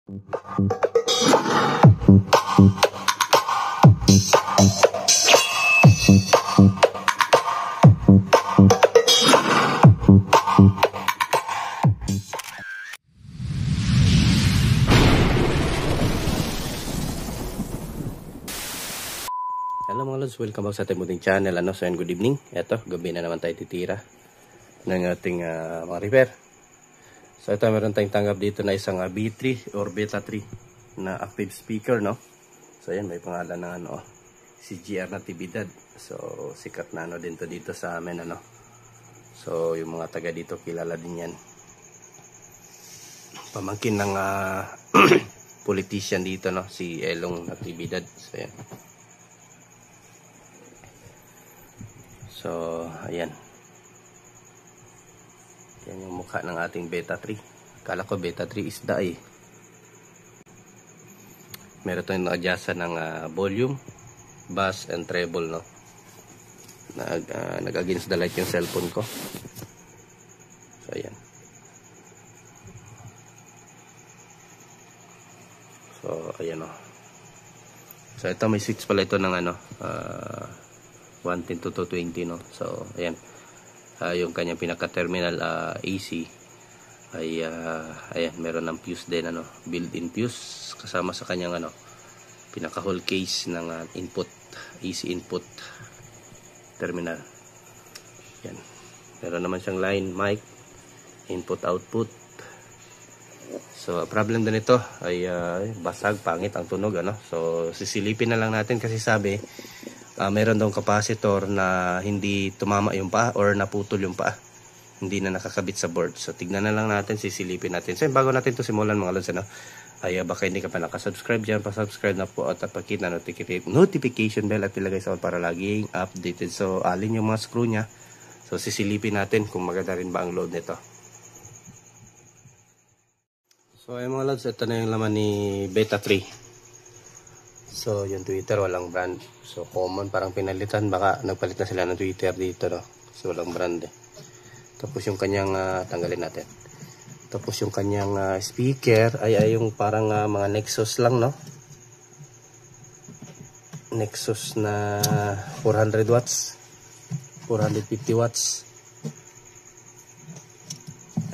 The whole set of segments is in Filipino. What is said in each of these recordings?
Hello mga lods, welcome back sa ating muting channel. So good evening. Ito, gabi na naman tayo titira ng ating mga repair. So ito, meron tayong tanggap dito na isang B3 or Beta 3 na active speaker, no? So ayan, may pangalan ng CGR Natividad. So sikat na din to dito sa amin, So yung mga taga dito kilala din yan. Pamangkin ng politician dito, no? Si Elong Natividad. So ayan. So, ayan. Yan yung mukha ng ating Beta 3. Akala ko Beta 3 isda eh. Meron tayong na-adjustan ng volume, bass, and treble, no? Nag-against the light yung cellphone ko. So, ayan. So, ayan, no? So, ito may switch pala ito ng 110 to 220, no? So ayan, yung kanyang pinaka-terminal AC ay ayan, meron ng fuse din, built-in fuse kasama sa kanyang pinaka-whole case ng input, AC input terminal. Yan, meron naman siyang line mic, input output. So problem din ito ay basag, pangit ang tunog, So sisilipin na lang natin kasi sabi meron daw capacitor na hindi tumama yung paa or naputol yung paa. Hindi na nakakabit sa board. So tignan na lang natin, sisilipin natin. So bago natin to simulan mga lods, ay baka hindi ka pa nakasubscribe dyan, pa-subscribe na po at pakit na notification bell at ilagay sa all para laging updated. So alin yung mga screw nya. So sisilipin natin kung maganda rin ba ang load nito. So ay mga lods, ito na yung laman ni Beta 3. So yung Twitter walang brand. So common, parang pinalitan, baka nagpalit na sila ng Twitter dito, no? So walang brand eh. Tapos yung kanyang tanggalin natin. Tapos yung kanyang speaker ay yung parang mga Nexus lang, no? Nexus na 400 watts, 450 watts.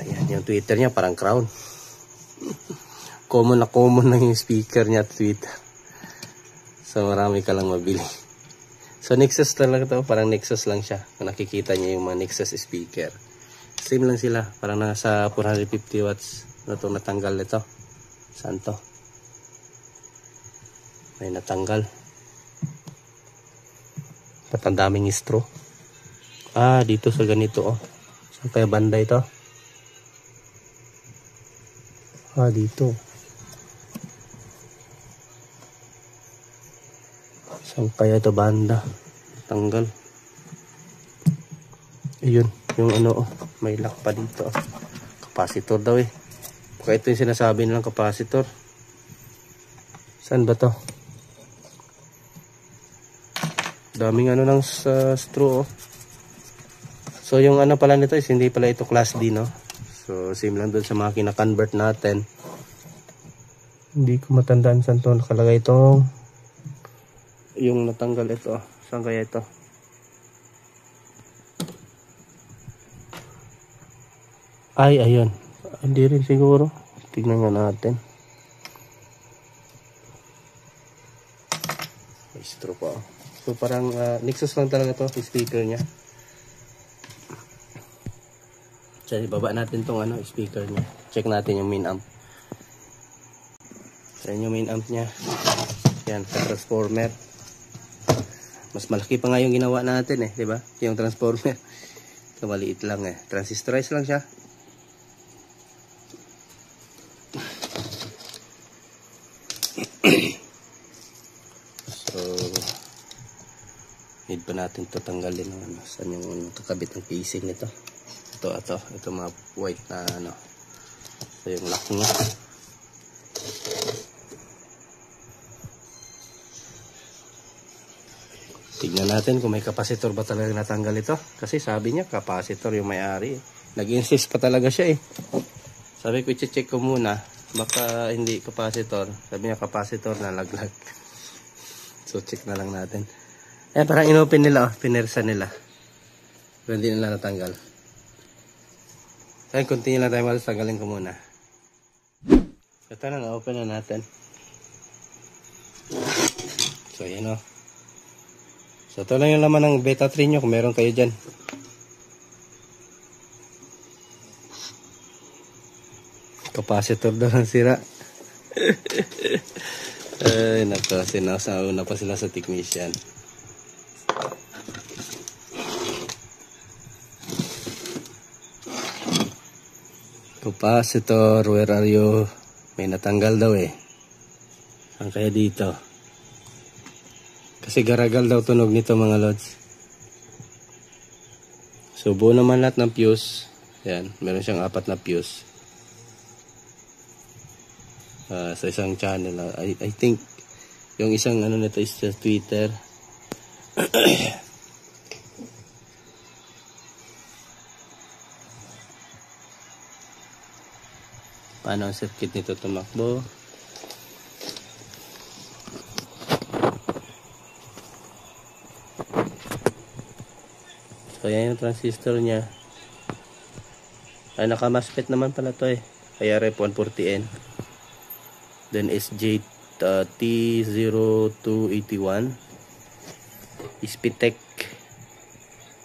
Ayan, yung Twitter niya parang crown. Common na yung speaker niya at Twitter. So marami ka lang mabili. So Nexus talaga to, parang Nexus lang siya. Kung nakikita niyo yung mga Nexus speaker, same lang sila, parang nasa 450 watts na itong natanggal nito. Saan to? May natanggal. Ba't ang daming straw? Dito sa ganito, saan kaya banda ito? Dito. Saan kaya ito banda? Tanggal. Ayun, yung may lock pa dito. Capacitor daw eh. Baka ito yung sinasabi nilang capacitor. Saan ba to? Daming ng straw, So yung pala nito is hindi pala ito class D, no? So same lang doon sa makina convert natin. Hindi ko matandaan saan to nakalagay itong yung natanggal ito. Saan kaya ito? Ayun. Hindi rin siguro. Tignan nga natin. May straw pa. So parang Nexus lang talaga to, speaker nya. So ibaba natin tong speaker nya. Check natin yung main amp. So yung main amp nya. Yan, transformer. Mas malaki pa nga yung ginawa natin eh, di ba? Yung transformer. Ito maliit lang eh. Transistorize lang siya. So need pa natin ito tanggalin. Saan yung kakabit ng casing nito? Ito mga white na So yung lock niya. Tignan natin kung may capacitor ba talaga natanggal ito. Kasi sabi niya capacitor yung may-ari. Nag-insist pa talaga siya eh. Sabi ko i-check ko muna Baka hindi capacitor. Sabi niya capacitor na laglag. So check na lang natin. Eh parang inopen nila, pinersa nila. Pero hindi nila natanggal. Kaya continue lang tayo, malas tanggalin ko muna. Ito na, na-open na natin. So yan o. So ito lang yung laman ng beta 3 nyo kung meron kayo dyan. Capacitor daw ang sira. Ay nako, sinasauna pa sila sa technician. Capacitor, where are you? May natanggal daw eh. Saan kaya dito? Kasi garagal daw tunog nito mga lods. So buo naman lahat ng fuse. Yan, meron siyang 4 na fuse. Sa isang channel. I think yung isang ano nito is sa Twitter. Paano ang circuit nito tumakbo? So yan yung transistor niya. Ay naka-MOSFET naman pala to eh. Kaya rep 140N. Then SJ T0281 Ispitec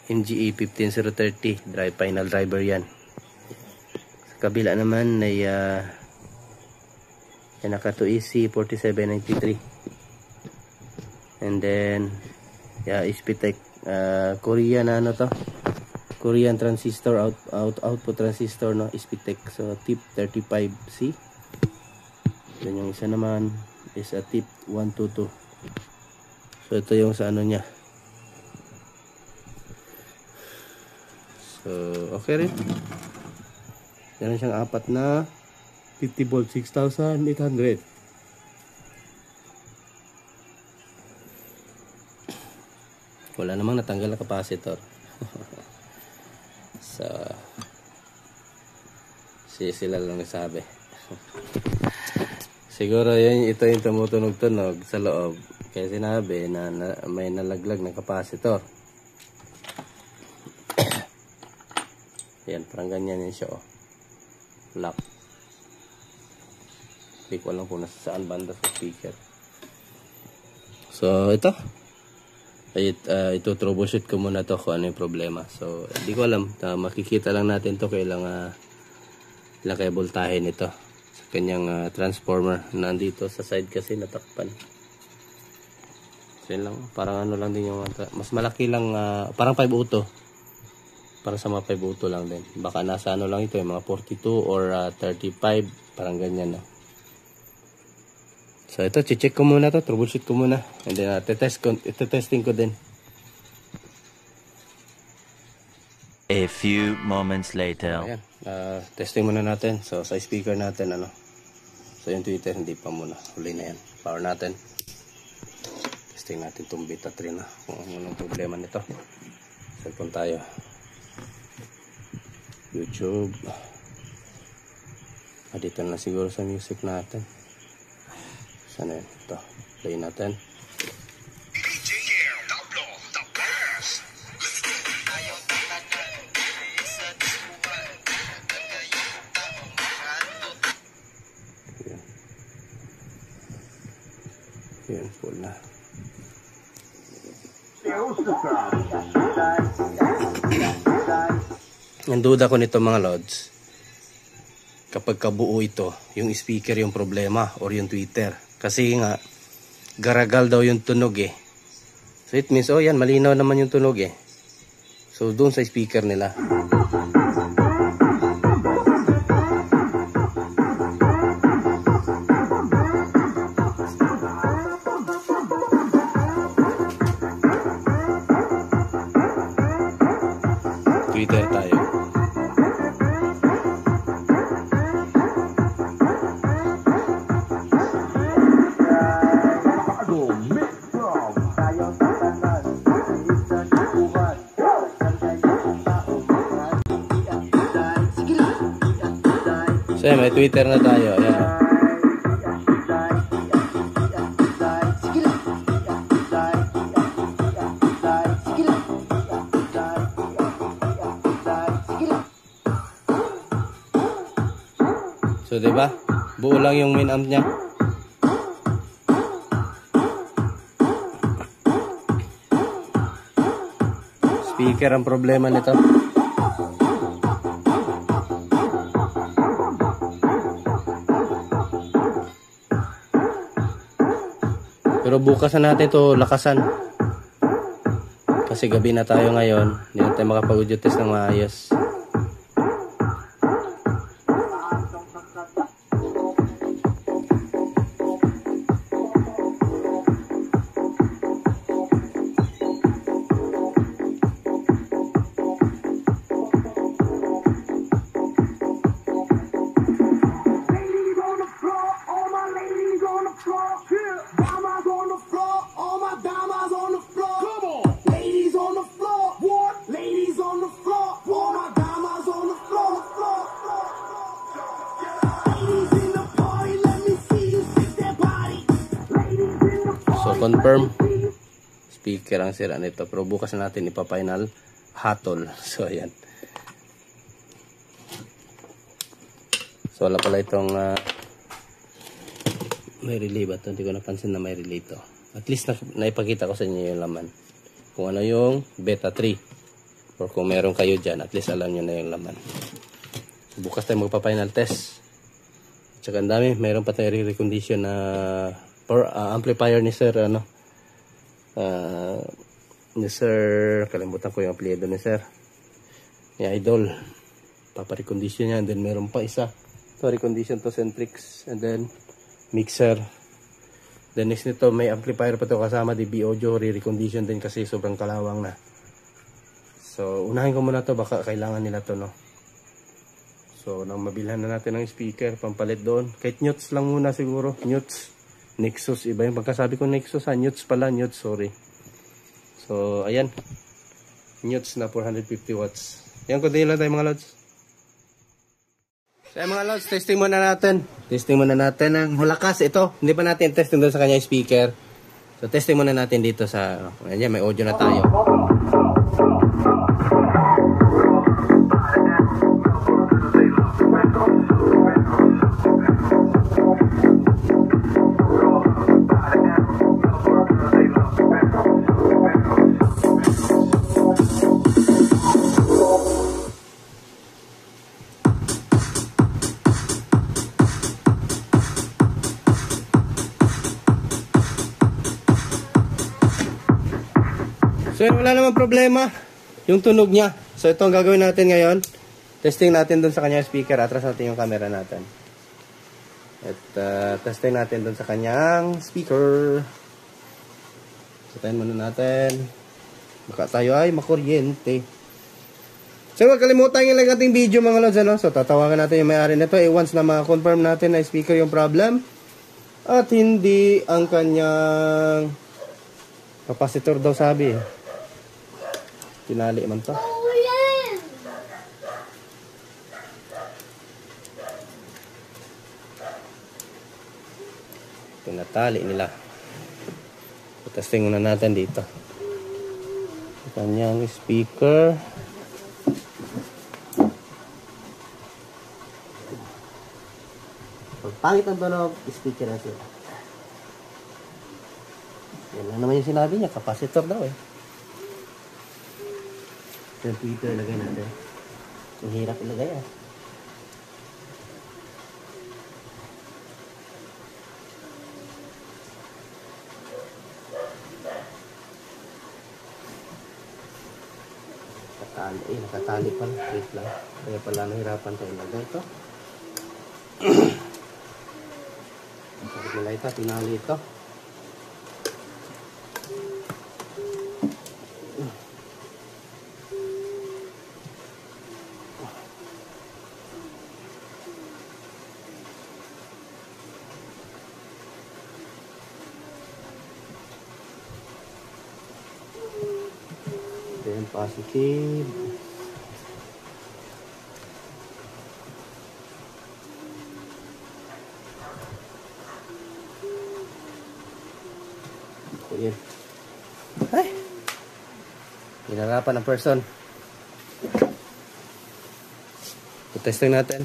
NGE 15030 final driver yan. Sa kabila naman ay Nakato EC 4793. And then Ispitec Korean ano to? Korean transistor output transistor no, Ispitec. So tip 35C. Then yung isa naman is a tip 122. So ito yung sa ano niya. So okay rin. Meron siyang 4 na 50 volt 6,800. Wala namang natanggal na capacitor. So sila lang nagsabi. Siguro ito yung tumutunog-tunog sa loob. Kaya sinabi na may nalaglag na capacitor. Yan, parang ganyan yun siya. Oh. Lock. Hindi ko alam kung nasa saan banda sa speaker. So, ito. Ito troubleshoot ko muna to kung ano yung problema. So, hindi ko alam. Makikita lang natin to kailang kaya voltahe nito. Kanyang transformer nandito sa side kasi natakpan. So yun lang, parang ano lang din yung mas malaki lang, parang 5 auto. Para sa mga 5 auto lang din. Baka nasa ano lang ito, yung mga 42 or 35, parang ganyan no. So ito, check ko muna to, troubleshoot ko muna. And then testing ko din. A few moments later. Ayan, testing muna natin. So sa speaker natin ano. So yung Twitter hindi pa muna. Huli na yan. Power natin. Testing natin itong beta 3 na. Kung anong problema nito. Cellphone tayo. YouTube. Dito na siguro sa music natin. Saan na yun? Ito. Play natin. Yan, full na. Ang duda ko nito mga lods, kapag kabuo ito, yung speaker yung problema or yung Twitter. Kasi nga, garagal daw yung tunog eh. So it means, oh yan, malinaw naman yung tunog eh. So doon sa speaker nila. Twitter tayo. So may Twitter na tayo. Ayan. So, diba? Buo lang yung main amp niya. Speaker ang problema nito. Pero bukas na natin ito lakasan. Kasi gabi na tayo ngayon. Hindi na tayo makapag-audio test ng maayos. Confirm, speaker ang sira nito, pero bukas na natin ipa-final hatol. So ayan, so wala pala itong may relay ba ito? Hindi ko napansin na may relay ito. At least naipakita ko sa inyo yung laman, kung ano yung beta 3, or kung meron kayo dyan, at least alam nyo na yung laman. Bukas tayo magpa-final test. At saka ang dami, meron pa tayo re-recondition na amplifier ni Sir ni Sir, kalimutan ko yung apelyido ni Sir, ni Idol. Papa-recondition niya, and then meron pa isa to recondition to Centrix, and then mixer. Then next nito may amplifier pa to kasama, DB audio, re-recondition din kasi sobrang kalawang na. So unahin ko muna to, baka kailangan nila to, no. So nang mabilhan na natin ng speaker, pampalit doon, kahit Newts lang muna siguro, Newts. Nexus, iba yung pagkasabi ko Nexus, Newts pala, Newts, sorry. So, ayan. Newts na 450 watts. Yan, kundi lang tayo mga lods. So, mga lods, testing muna natin. Testing muna natin ang hulakas. Ito, hindi pa natin testing doon sa kanya speaker. So, testing muna natin dito sa, ayan, may audio na tayo. So wala namang problema yung tunog niya. So ito ang gagawin natin ngayon. Testing natin dun sa kanya speaker. Atras natin yung camera natin. At testing natin dun sa kanyang speaker. Satayin muna natin. Baka tayo ay makuryente. So huwag kalimutan yung like ating video mga lods, ano? So tatawagan natin yung may-ari nito. Once na ma-confirm natin na speaker yung problem at hindi ang kanyang capacitor daw sabi. Tinali man to. Tinatali nila. Testing muna natin dito. Kanyang speaker. Pangit ang tunog speaker natin. Yan lang naman yung sinabi niya, capacitor daw eh. Sa Twitter ilagay natin. Ang hirap ilagay ah. Nakatali pala. Wait lang. Kaya pala nahirapan tayo ilagay ito. Sabi nila ito, tinali ito. Then positive. Ayan. Ay! Hinarapan ng person. Testing natin.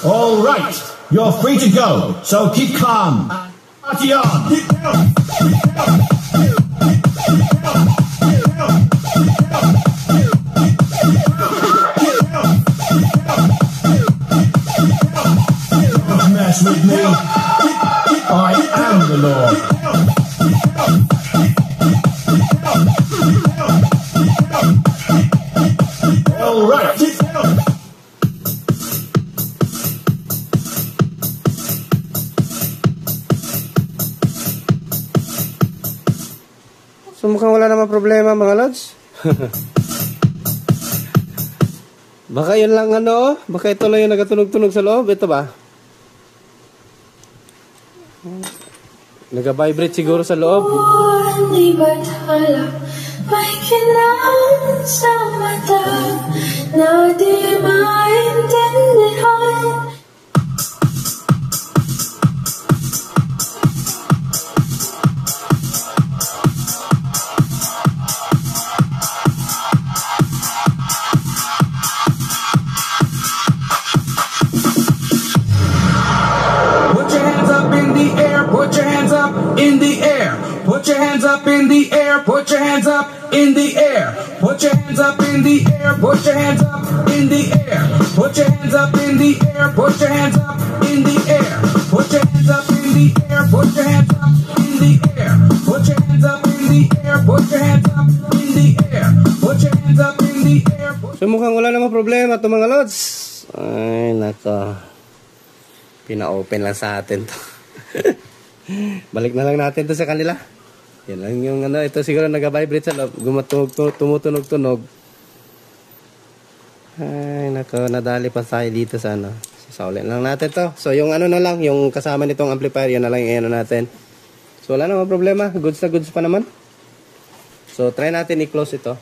All right, you're free to go, so keep calm. Party on! Don't mess with me. I am the law. All right. So mukhang wala naman problema mga lods. Baka yun lang ano, baka ito lang yung nagatunog-tunog sa loob. Ito ba? Nag-vibrate siguro sa loob. Di ba't hala may kailangan sa mata na di maintindihan. Put your hands up in the air. Put your hands up in the air. Put your hands up in the air. Put your hands up in the air. Put your hands up in the air. Put your hands up in the air. Put your hands up in the air. Put your hands up in the air. Put your hands up in the air. Put your hands up in the air. Put your hands up in the air. Put your hands up in the air. So mukhang wala namang problema ito mga lods. Ay nako. Pina-open lang sa atin to. Balik na lang natin to sa kanila. Yan lang yung ano, ito siguro nag-vibrate sa loob, tumutunog-tunog. Ay nako, nadali pa tayo dito sa ano. Saulin lang natin to. So yung ano na lang, yung kasama nitong amplifier, yun na lang yung ano natin. So wala namang problema, goods na goods pa naman. So try natin i-close ito.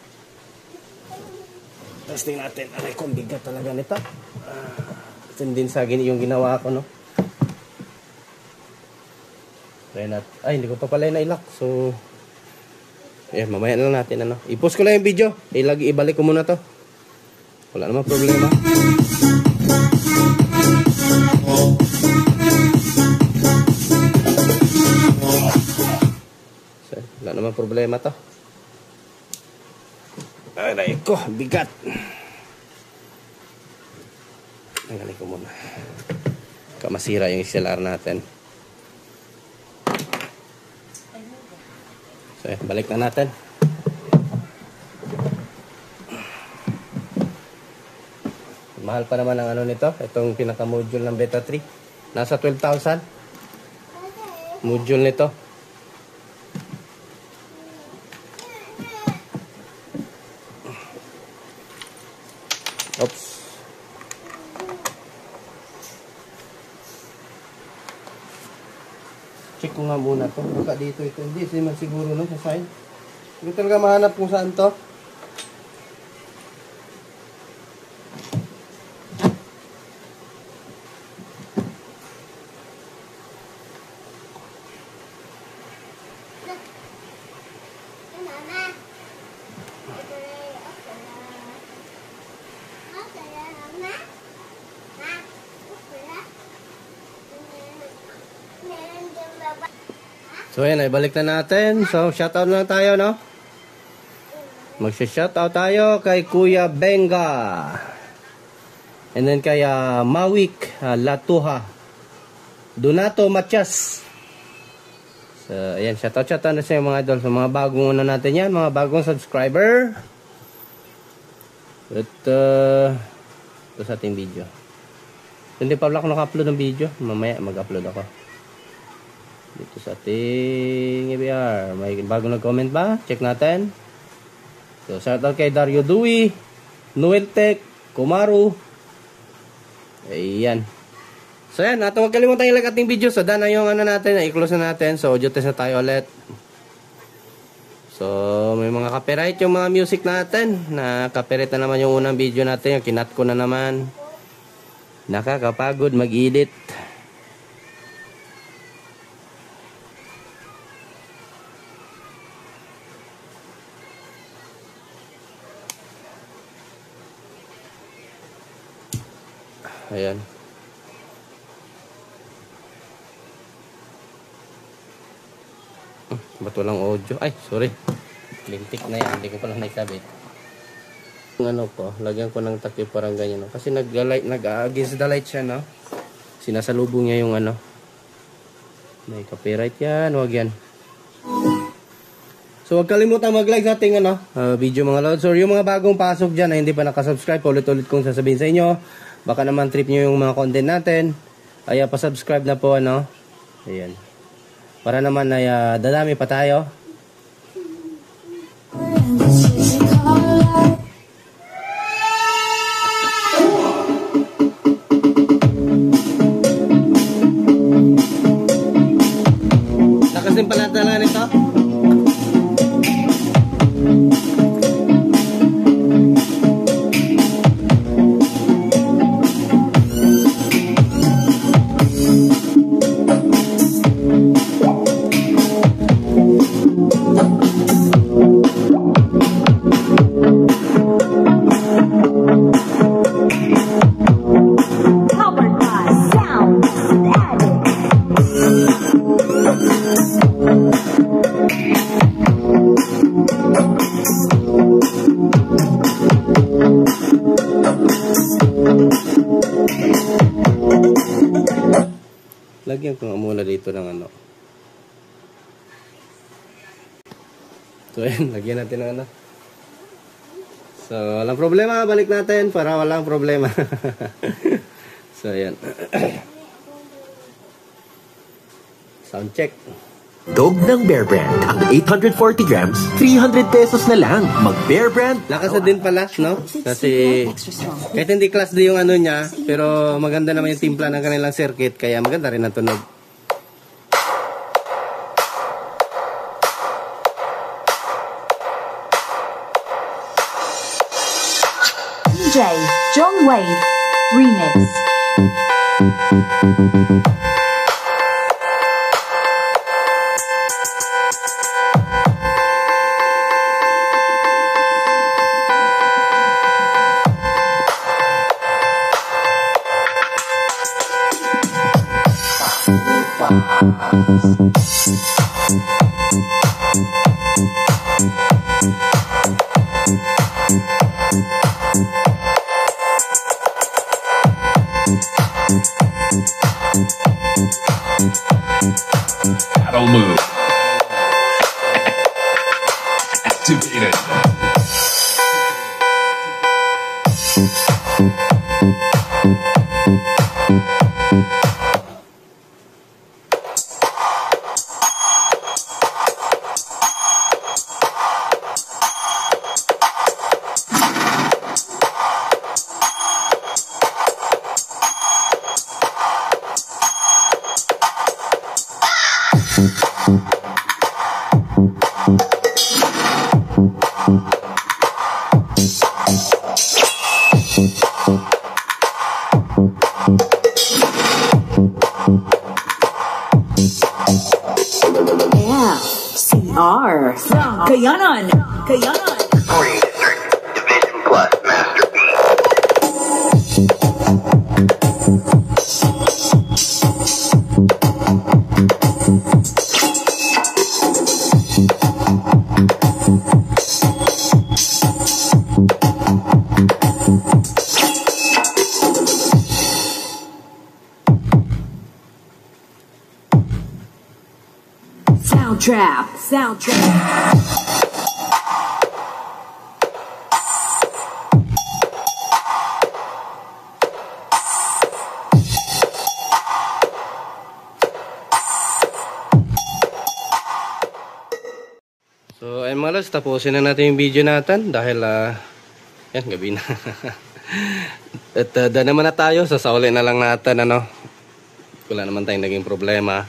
Testing natin. Aray, kung bigat talaga nito. Din sa yung ginawa ko, no? Try natin. Ay, hindi ko pa pala na-lock. So, mamaya na lang natin, ano. I-post ko lang yung video. Ibalik ko muna to. Wala namang problema. So, wala namang problema to. Aray ko, bigat. Tanggalin ko muna. Baka masira yung XLR natin. So, balik na natin. Mahal pa naman ang ano nito. Itong pinaka-module ng Beta 3. Nasa 12,000. Module nito. Oops. Check ko nga muna to. Baka dito ito. Hindi man siguro no sa side. Hindi talaga mahanap kung saan to. So ayan, ay balik na natin. So shoutout na tayo, no? Magsha-shoutout tayo kay Kuya Benga. And then kay Mawik Latuha. Donato Matias. So ayan, shoutout na sa mga idol. So mga bagong ano natin yan, mga bagong subscriber. At ito sa ating video. Hindi pa ako naka-upload ng video. Mamaya mag-upload ako. Dito sa ating EBR. May bago nag-comment ba? Check natin. So, shoutout kay Dario Dewey, Noel Tech, Kumaru. Ayan. So, yan. At huwag kalimutan yung like ating video. So, dana yung ano natin. I-close na natin. So, audio test na tayo ulit. So, may mga copyright yung mga music natin. Na copyright na naman yung unang video natin. Yung kinat ko na naman. Nakakapagod mag-edit. Ayan. Ba't walang audio? Ay, sorry. Lintik na yan. Hindi ko pala naikabit. Yung ano ko, lagyan ko ng takip parang ganyan. No? Kasi nag-against the light siya, no? Sinasalubong niya yung ano. May copyright yan. Huwag yan. So, huwag kalimutan mag-like sa ating ano, video mga lods. Or yung mga bagong pasok dyan na hindi pa nakasubscribe, ulit-ulit kong sasabihin sa inyo. Baka naman trip nyo yung mga content natin. Ay, pa-subscribe na po, ano. Ayan. Para naman ay dadami pa tayo. Lakas din pala talaga nito. Lagyan ko nga muna dito ng ano. So, ayan. Lagyan natin ng ano. So, walang problema. Balik natin para walang problema. So, ayan. Sound check. Dog ng Bear Brand. Ang 840 grams, 300 pesos na lang. Mag Bear Brand. Lakas na din pala, no? Kasi kahit hindi class D yung ano niya, pero maganda naman yung timpla ng kanilang circuit, kaya maganda rin ang tunog. DJ John Wade Remix. Battle move. Activated. CR from Kayanan. Kayanan. Division Plus Masterpiece. Soundtrap. Soundtrap. So, ayun mga lods, tapusin na natin yung video natin dahil, yan, gabi na. At daan naman na tayo, sasauli na lang natin, ano. Wala naman tayong naging problema.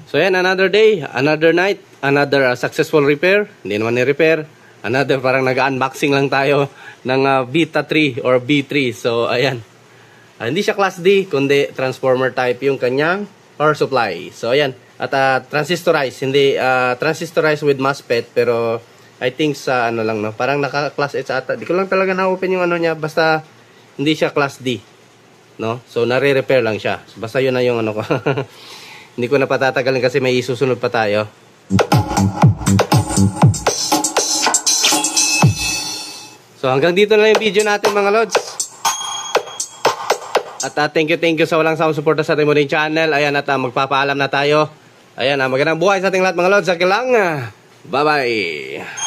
So, yan, another day, another night, another successful repair. Hindi naman ni-repair. Another, parang nag-unboxing lang tayo ng Vita 3 or B3. So, ayan. Hindi siya Class D, kundi transformer type yung kanyang power supply. So, ayan. At transistorized. Hindi transistorized with MOSFET, pero I think sa ano lang, no? Parang naka class H ata. Di ko lang talaga na-open yung ano niya. Basta hindi siya class D. No? So, nare-repair lang siya. Basta yun na yung ano ko. Hindi ko na patatagalin kasi may isusunod pa tayo. So, hanggang dito na yung video natin mga lods. At thank you sa walang sawang suporta sa ating muling channel. Ayan, at magpapaalam na tayo. Ayan, magandang buhay sa ating lahat mga lods. Sa kilang. Bye-bye.